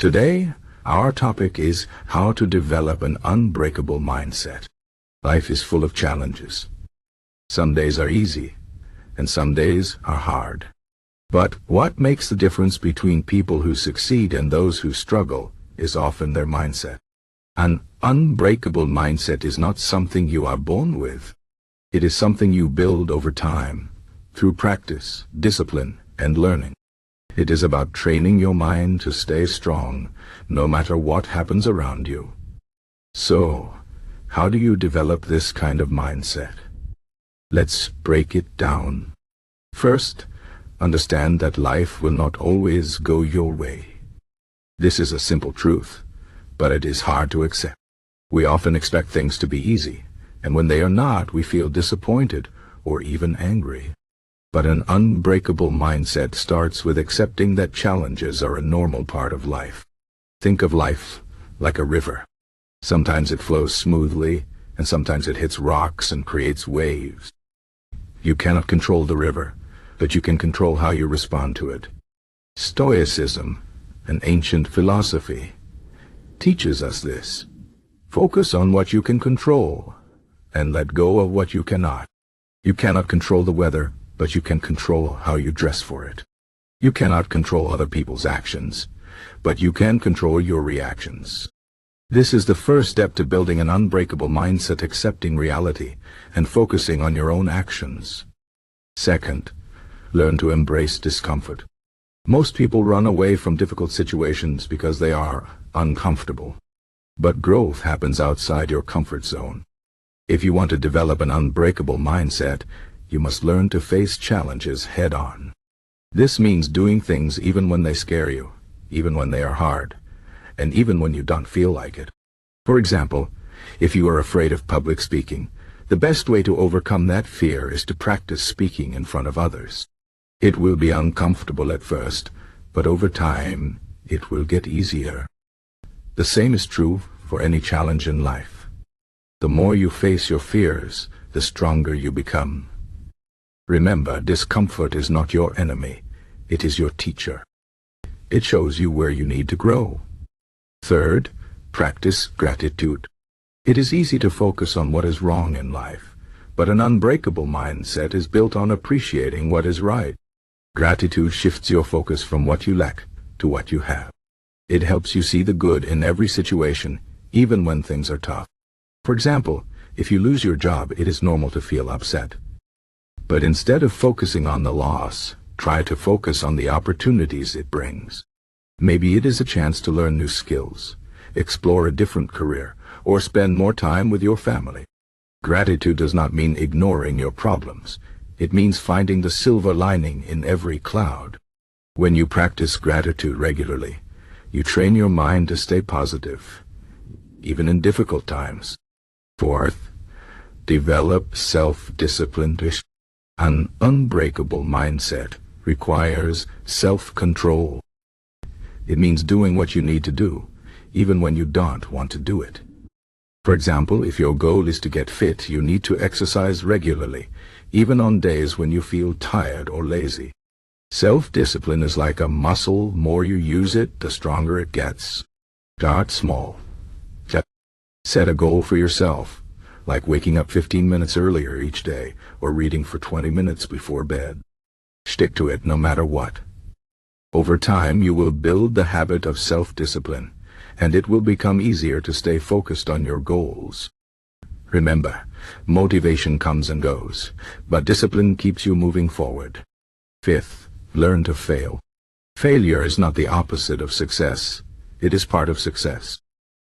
Today, our topic is how to develop an unbreakable mindset. Life is full of challenges. Some days are easy, and some days are hard. But what makes the difference between people who succeed and those who struggle is often their mindset. An unbreakable mindset is not something you are born with. It is something you build over time, through practice, discipline, and learning. It is about training your mind to stay strong, no matter what happens around you. So, how do you develop this kind of mindset? Let's break it down. First, understand that life will not always go your way. This is a simple truth, but it is hard to accept. We often expect things to be easy, and when they are not, we feel disappointed or even angry. But an unbreakable mindset starts with accepting that challenges are a normal part of life. Think of life like a river. Sometimes it flows smoothly, and sometimes it hits rocks and creates waves. You cannot control the river, but you can control how you respond to it. Stoicism, an ancient philosophy, teaches us this. Focus on what you can control, and let go of what you cannot. You cannot control the weather, but you can control how you dress for it. You cannot control other people's actions, but you can control your reactions. This is the first step to building an unbreakable mindset, accepting reality and focusing on your own actions. Second, learn to embrace discomfort. Most people run away from difficult situations because they are uncomfortable. But growth happens outside your comfort zone. If you want to develop an unbreakable mindset, you must learn to face challenges head-on. This means doing things even when they scare you, even when they are hard, and even when you don't feel like it. For example, if you are afraid of public speaking, the best way to overcome that fear is to practice speaking in front of others. It will be uncomfortable at first, but over time, it will get easier. The same is true for any challenge in life. The more you face your fears, the stronger you become. Remember, discomfort is not your enemy, it is your teacher. It shows you where you need to grow. Third, practice gratitude. It is easy to focus on what is wrong in life, but an unbreakable mindset is built on appreciating what is right. Gratitude shifts your focus from what you lack to what you have. It helps you see the good in every situation, even when things are tough. For example, if you lose your job, it is normal to feel upset. But instead of focusing on the loss, try to focus on the opportunities it brings. Maybe it is a chance to learn new skills, explore a different career, or spend more time with your family. Gratitude does not mean ignoring your problems. It means finding the silver lining in every cloud. When you practice gratitude regularly, you train your mind to stay positive, even in difficult times. Fourth, develop self-discipline. An unbreakable mindset requires self-control. It means doing what you need to do, even when you don't want to do it. For example, if your goal is to get fit, you need to exercise regularly, even on days when you feel tired or lazy. Self-discipline is like a muscle. The more you use it, the stronger it gets. Start small. Set a goal for yourself, like waking up 15 minutes earlier each day or reading for 20 minutes before bed. Stick to it no matter what. Over time, you will build the habit of self-discipline, and it will become easier to stay focused on your goals. Remember, motivation comes and goes, but discipline keeps you moving forward. Fifth, learn to fail. Failure is not the opposite of success. It is part of success.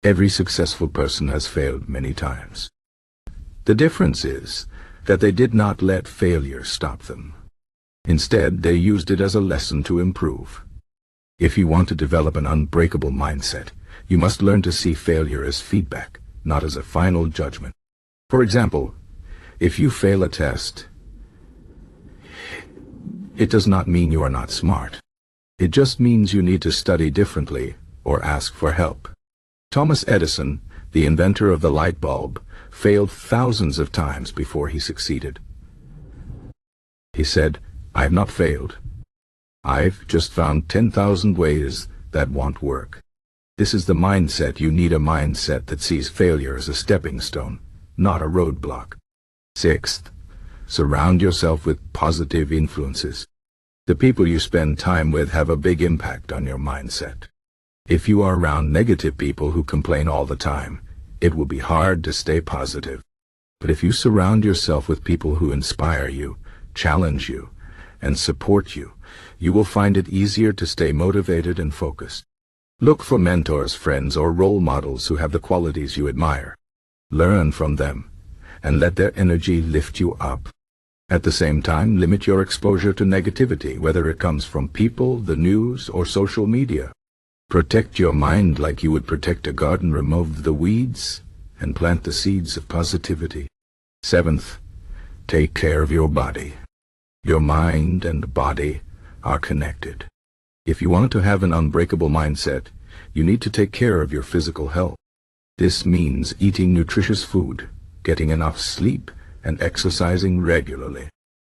Every successful person has failed many times. The difference is that they did not let failure stop them. Instead, they used it as a lesson to improve. If you want to develop an unbreakable mindset, you must learn to see failure as feedback, not as a final judgment. For example, if you fail a test, it does not mean you are not smart. It just means you need to study differently or ask for help. Thomas Edison, the inventor of the light bulb, failed thousands of times before he succeeded. He said, "I have not failed. I've just found 10,000 ways that won't work." This is the mindset. You need a mindset that sees failure as a stepping stone, not a roadblock. Sixth, surround yourself with positive influences. The people you spend time with have a big impact on your mindset. If you are around negative people who complain all the time, it will be hard to stay positive. But if you surround yourself with people who inspire you, challenge you, and support you, you will find it easier to stay motivated and focused. Look for mentors, friends, or role models who have the qualities you admire. Learn from them, and let their energy lift you up. At the same time, limit your exposure to negativity, whether it comes from people, the news, or social media. Protect your mind like you would protect a garden. Remove the weeds and plant the seeds of positivity. Seventh, take care of your body. Your mind and body are connected. If you want to have an unbreakable mindset, you need to take care of your physical health. This means eating nutritious food, getting enough sleep, and exercising regularly.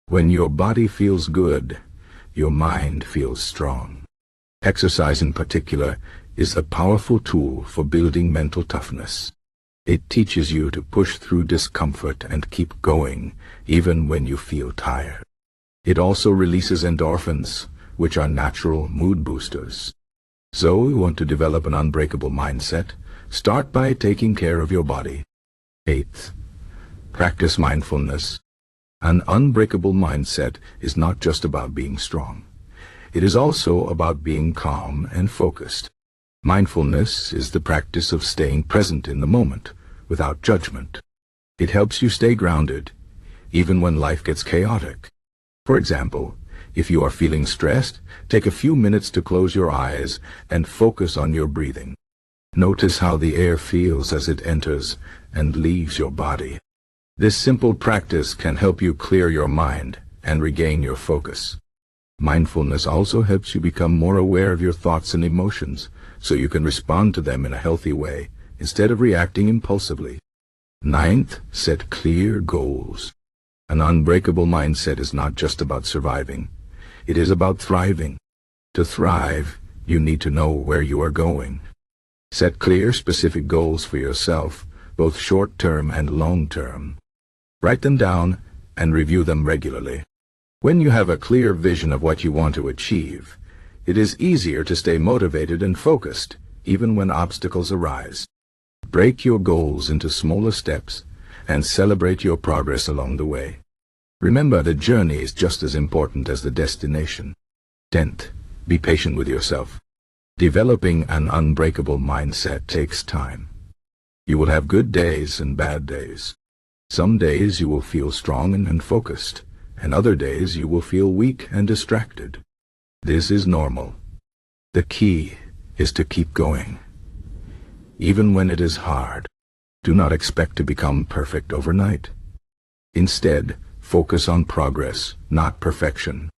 When your body feels good, your mind feels strong. Exercise in particular is a powerful tool for building mental toughness. It teaches you to push through discomfort and keep going, even when you feel tired. It also releases endorphins, which are natural mood boosters. So, you want to develop an unbreakable mindset? Start by taking care of your body. Eighth, practice mindfulness. An unbreakable mindset is not just about being strong. It is also about being calm and focused. Mindfulness is the practice of staying present in the moment, without judgment. It helps you stay grounded, even when life gets chaotic. For example, if you are feeling stressed, take a few minutes to close your eyes and focus on your breathing. Notice how the air feels as it enters and leaves your body. This simple practice can help you clear your mind and regain your focus. Mindfulness also helps you become more aware of your thoughts and emotions, so you can respond to them in a healthy way, instead of reacting impulsively. Ninth, set clear goals. An unbreakable mindset is not just about surviving. It is about thriving. To thrive, you need to know where you are going. Set clear, specific goals for yourself, both short-term and long-term. Write them down and review them regularly. When you have a clear vision of what you want to achieve, it is easier to stay motivated and focused, even when obstacles arise. Break your goals into smaller steps and celebrate your progress along the way. Remember, the journey is just as important as the destination. 10th, be patient with yourself. Developing an unbreakable mindset takes time. You will have good days and bad days. Some days you will feel strong and focused, and other days you will feel weak and distracted. This is normal. The key is to keep going. Even when it is hard, do not expect to become perfect overnight. Instead, focus on progress, not perfection.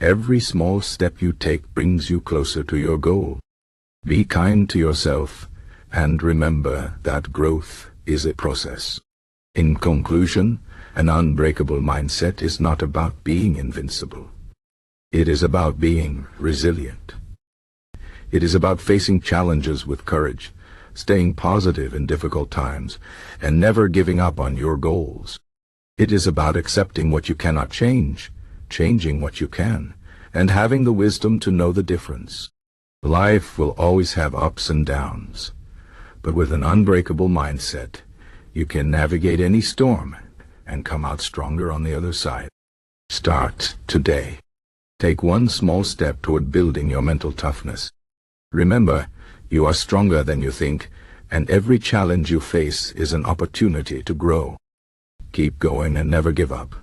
Every small step you take brings you closer to your goal. Be kind to yourself, and remember that growth is a process. In conclusion, an unbreakable mindset is not about being invincible. It is about being resilient. It is about facing challenges with courage, staying positive in difficult times, and never giving up on your goals. It is about accepting what you cannot change, changing what you can, and having the wisdom to know the difference. Life will always have ups and downs, but with an unbreakable mindset, you can navigate any storm and come out stronger on the other side. Start today. Take one small step toward building your mental toughness. Remember, you are stronger than you think, and every challenge you face is an opportunity to grow. Keep going and never give up.